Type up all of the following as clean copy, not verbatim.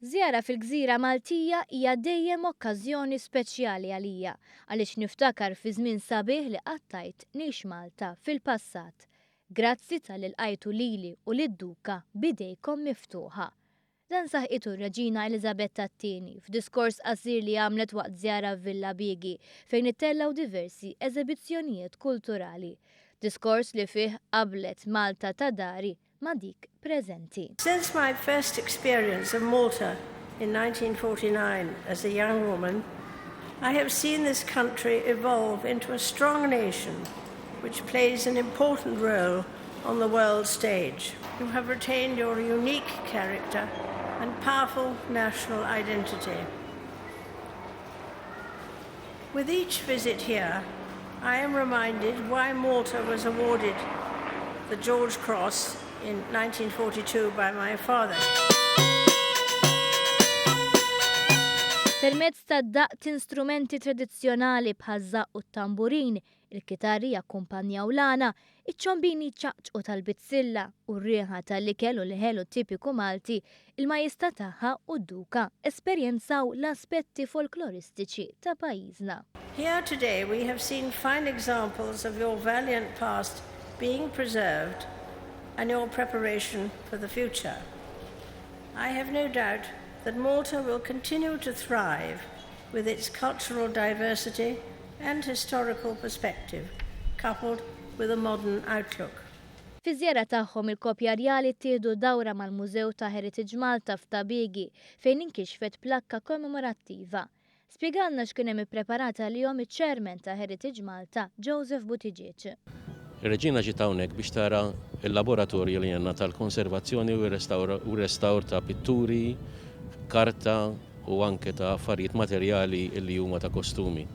Żjara fil-Gżira Maltija hija dejjem okkażjoni speċjali għalija għaliex niftakar fi żmien sabiħ li qattajt ngħix Malta fil-passat. Grazzi tal-ilqajtu lili u lid-Duka bidejkom miftuħa. Dan saħqitu r-Reġina Elisabetta II f'diskors qasir li għamlet waqt żjara f'Villa Biegi fejn ittellaw diversi eżibizzjonijiet kulturali. Diskors li fih qablet Malta ta' dari ma' dik preżenti. Since my first experience of Malta in 1949 as a young woman, I have seen this country evolve into a strong nation which plays an important role on the world stage. You have retained your unique character and powerful national identity. With each visit here, I am reminded why Malta was awarded the George Cross in 1942 by my father. Permezz ta' daqt instrumenti tradizzjonali bħaż-żaq u t-tamburin, il-kitarri jakkumpanjaw lana, iċ-ċombini ċaqċqu tal-bizzilla u r-rieħa tal-ikel u l-ħelu tipiku Malti, il-majjesta tagħha u d-Duka esperjenzaw l-aspetti folkloristiċi ta' pajjiżna. Here today we have seen fine examples of your valiant past being preserved and your preparation for the future. I have no doubt that Malta will continue to thrive with its cultural diversity and historical perspective, coupled with a modern outlook. Fi żjara tagħhom il-kopjarjali ttieħdu dawra mal-Mużew ta' Heritage Malta f'Ta' Biegi fejn inkixfet plakka kommemorattiva. Spjegalna x'kien hemm ippreparata lihom iċ-Chairman ta' Heritage Malta, Joseph Buttigieg. Ir-Reġina ġiet hawnhekk biex tara l-laboratorju li għandna tal-konservazzjoni u restawr ta' pitturi, karta u anke ta' affarijiet materjali li huma ta' kostumi.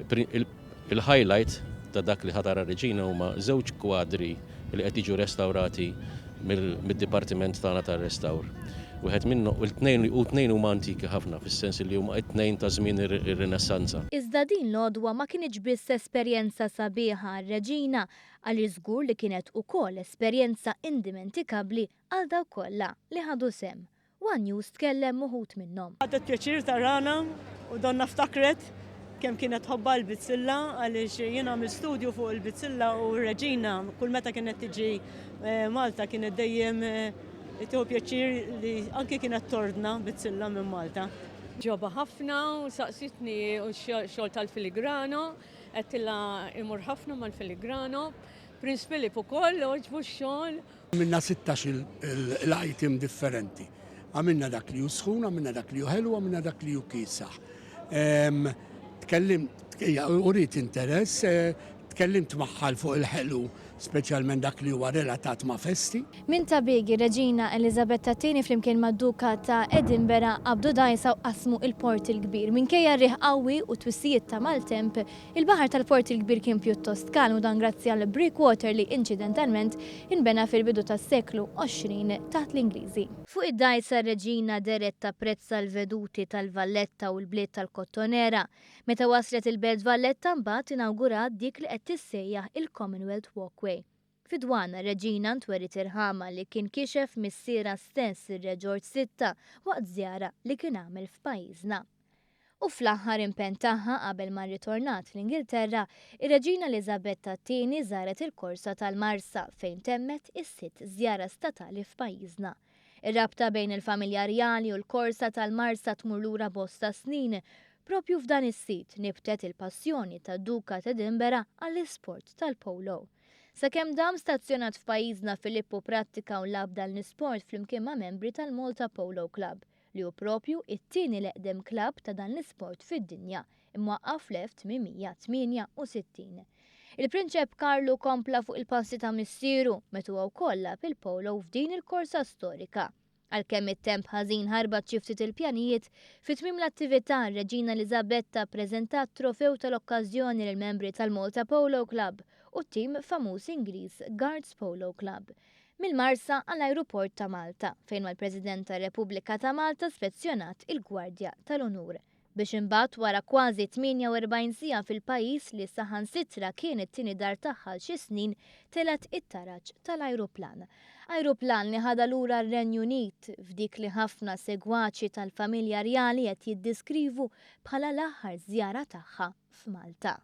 Il-highlight ta' dak li ħatara Reġina huma żewġ kwadri li qed jiġu restawrati mid-dipartiment tagħna tar-restawr. Wieħed minnu tnejn huma antiki ħafna fis-sens li huma tnejn ta' żmien ir-Renessanza. Iżda din l-għodwa ma kienx biss esperjenza sabiħa għar-Reġina għaliex żgur li kienet ukoll esperjenza indimentikabbli għal dawk kollha li ħadu sem. One News tkellem uħud minnhom. Ħadet pjaċir tarana u donna ftakret kemm kienet ħobba l-bizzilla għaliex jien għamil studju fuq il-bizzilla u r-Reġina kull meta kienet tiġi Malta kienet dejjem tieħu pjaċir li anke kienet tordna bizzilla minn Malta. Ġoba ħafna u saqsitni xogħol tal-filigrano, qedtilha imur ħafna mal-filigrano. Prince Philip ukoll oġbu x-xogħol. Għamilna 16 l-item differenti. Għamilna dak li sħun, għamilna dak li ħelu, għamilna dak li kisaħ. Tkellimt, urit interess, tkellimt maħħal fuq il-ħelu, speċjalment dak li huwa relatat ma' festi. Min Ta' Biegi Reġina Elisabetta II flimkien mad-Duka ta' Edinburgh qabdu dajsa u qasmu il-Port il-Kbir. Minkejja rieħ qawwi u twissijiet ta' maltemp, il-baħar tal-Port il-Kbir kien pjuttost kalm u dan grazzi għal Breakwater li incidentalment inbena fil-bidu tas-seklu 20 taħt l-Ingliżi. Fuq id-dajsa Reġina deret tapprezza l-veduti tal-Valletta u l-bliet tal-Kottonera. Meta waslet il-Belt Valletta mbagħad inawgurat dik li qed tissejjaħ il-Commonwealth Walkway. Fidwana Reġina ntwerit irħama li kien kixef mis-siera stess ir-Re George VI waqt żjara li kien għamel f'pajjiżna. U fl-aħħar impenn tagħha qabel ma rritornat fl-Ingilterra, ir-Reġina Elisabetta II żaret il-Korsa tal-Marsa fejn temmet is-sitt żjara statali f'pajjiżna. Ir-rabta bejn il-familja rjali u l-Korsa tal-Marsa tmur lura bosta snin. Propju f'dan is-sit nibtet il-passjoni tad-Duka ta' Edinburgh għall-isport tal-polo. Sakemm dam stazzjonat f'pajjiżna Filippo prattika u lab dan l-isport flimkien ma' membri tal-Malta Polo Club li hu propju it-tieni l-eqdem klabb ta' dan l-isport fid-dinja imwaqqaf fl-1868. Il-Prinċep Carlo kompla fuq il-passi ta' missieru metu wkoll fil-polo f'din il-korsa storika. Għalkemm it-temp ħażin ħarbat xi ftit il-pjanijiet, fit-tmiem l-attività Reġina Elisabetta ppreżentat trofew tal-okkażjoni lill-membri tal-Malta Polo Club u tim famuż Ingliż Guards Polo Club. Mill-Marsa għall-Ajruport ta' Malta, fejn mal-President tar-Repubblika ta' Malta spezzjonat il-Gwardja tal-Onur. Biex imbagħad wara kważi 48 siegħa fil-pajjiż li saħansitra kien it-tieni dar tagħha xi snin telet it-taraġġ tal-ajruplan. Ajruplan li ħada lura r-Renju Unit f'dik li ħafna segwaċi tal-familja Rjali qed jiddeskrivu bħala l-aħħar żjara tagħha f'Malta.